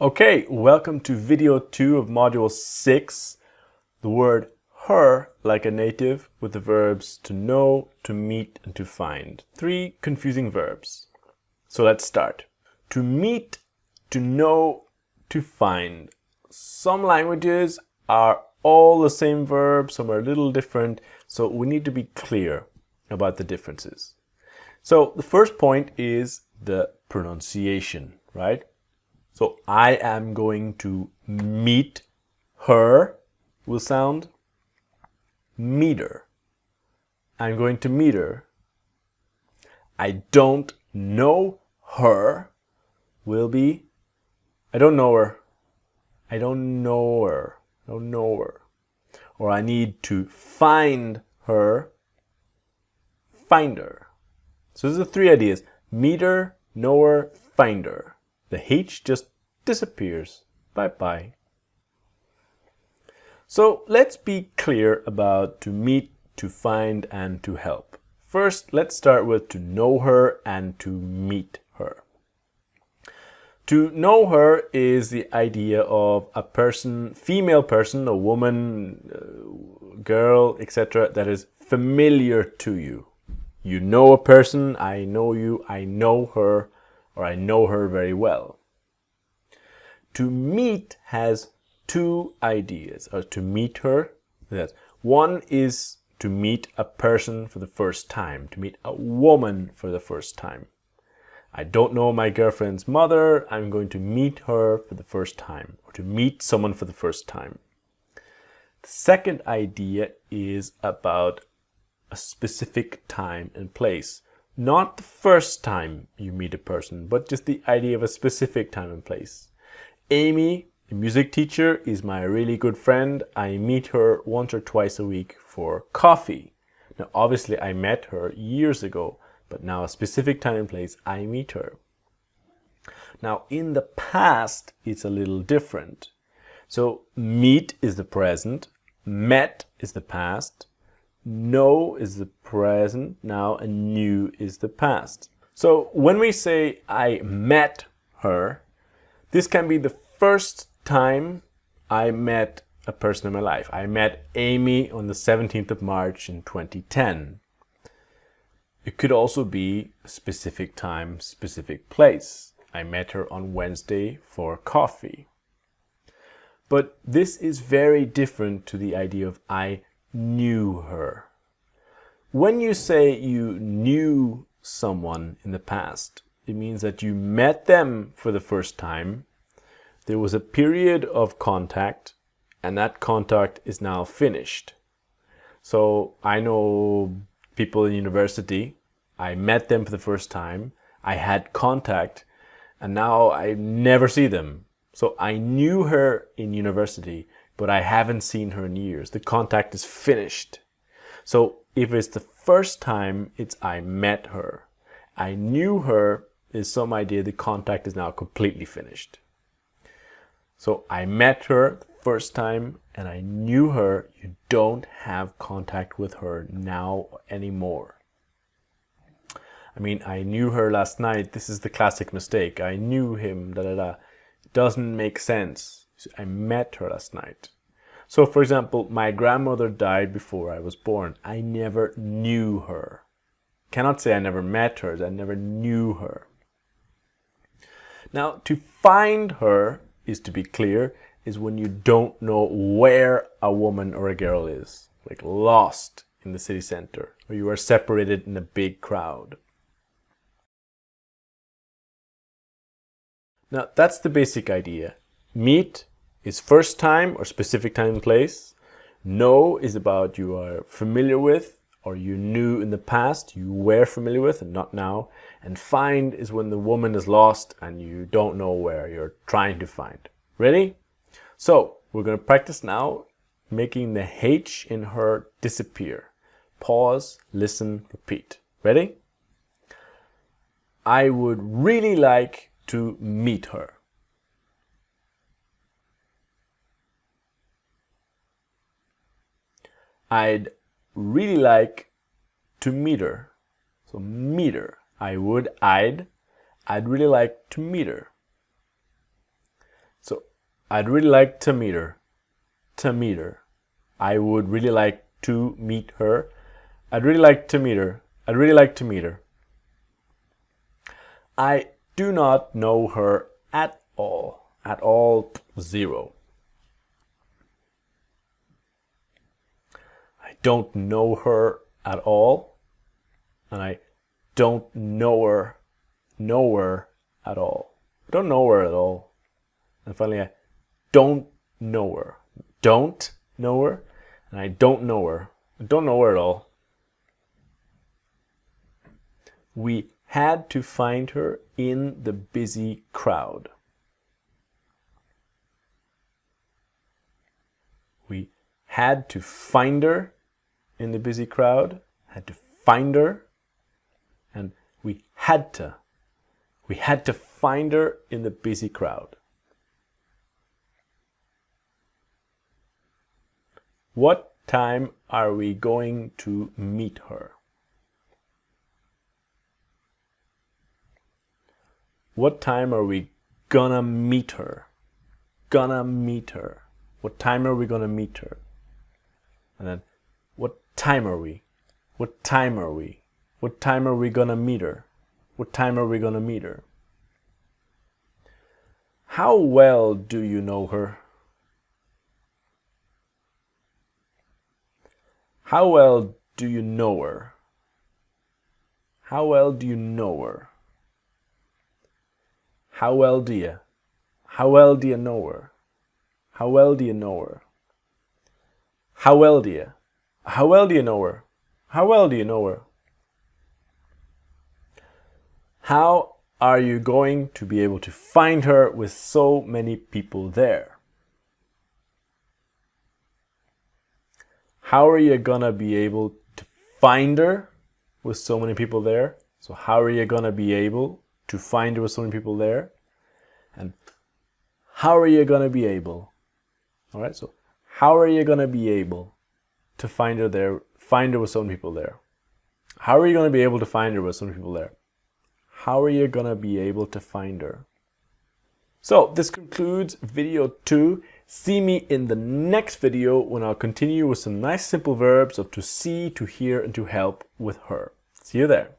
Okay, welcome to video 2 of module 6. The word her like a native with the verbs to know, to meet, and to find. 3 confusing verbs. So let's start. To meet, to know, to find. Some languages are all the same verb, some are a little different, so we need to be clear about the differences. So the first point is the pronunciation, right? So I am going to meet her will sound meter. I'm going to meet her. I don't know her will be I don't know her. I don't know her. I don't know her. Or I need to find her. Find her. So those are 3 ideas. Meet her, know her, find her. The H just disappears. Bye-bye. So let's be clear about to meet, to find, and to help. First, let's start with to know her and to meet her. To know her is the idea of a person, female person, a woman, girl, etc., that is familiar to you. You know a person, I know you, I know her, or I know her very well. To meet has 2 ideas, or to meet her. One is to meet a person for the first time, to meet a woman for the first time. I don't know my girlfriend's mother, I'm going to meet her for the first time, or to meet someone for the first time. The second idea is about a specific time and place. Not the first time you meet a person, but just the idea of a specific time and place. Amy, the music teacher, is my really good friend. I meet her once or twice a week for coffee. Now, obviously, I met her years ago, but now a specific time and place, I meet her. Now, in the past, it's a little different. So, meet is the present, met is the past, know is the present now, and knew is the past. So when we say I met her, this can be the first time I met a person in my life. I met Amy on the 17th of March in 2010. It could also be a specific time, specific place. I met her on Wednesday for coffee. But this is very different to the idea of I knew her. When you say you knew someone in the past, it means that you met them for the first time. There was a period of contact, and that contact is now finished. So I know people in university. I met them for the first time. I had contact, and now I never see them. So I knew her in university, but I haven't seen her in years. The contact is finished. So if it's the first time, it's I met her. I knew her is some idea the contact is now completely finished. So I met her the first time and I knew her. You don't have contact with her now anymore. I mean, I knew her last night. This is the classic mistake. I knew him, It doesn't make sense. I met her last night. So, for example, my grandmother died before I was born. I never knew her. Cannot say I never met her, I never knew her. Now, to find her is, to be clear, is when you don't know where a woman or a girl is, like lost in the city center, or you are separated in a big crowd. Now, that's the basic idea. Meet is first time or specific time and place. Know is about you are familiar with or you knew in the past, you were familiar with and not now. And find is when the woman is lost and you don't know where you're trying to find. Ready? So we're going to practice now making the H in her disappear. Pause, listen, repeat. Ready? I would really like to meet her. I'd really like to meet her. So meet her. I'd really like to meet her. I'd really like to meet her. To meet her. I would really like to meet her. I'd really like to meet her. I'd really like to meet her. I do not know her at all. At all, 0. I don't know her at all. And I don't know her at all. I don't know her at all. And finally, I don't know her. Don't know her. And I don't know her. I don't know her at all. We had to find her in the busy crowd. We had to find her in the busy crowd. Had to find her. And we had to find her in the busy crowd. What time are we going to meet her? What time are we gonna meet her? Gonna meet her. What time are we gonna meet her? And then, what time are we? What time are we? What time are we gonna meet her? What time are we gonna meet her? How well do you know her? How well do you know her? How well do you know her? How well do you know her? How well do you know her? How well do you know her? How well do you know her? How are you going to be able to find her with so many people there? How are you gonna be able to find her with so many people there? So how are you gonna be able to find her with so many people there? And how are you gonna be able? All right, so how are you gonna be able to find her there? Find her with so many people there. How are you gonna be able to find her with so many people there? How are you gonna be able to find her? So this concludes video 2. See me in the next video when I'll continue with some nice simple verbs of to see, to hear, and to help with her. See you there.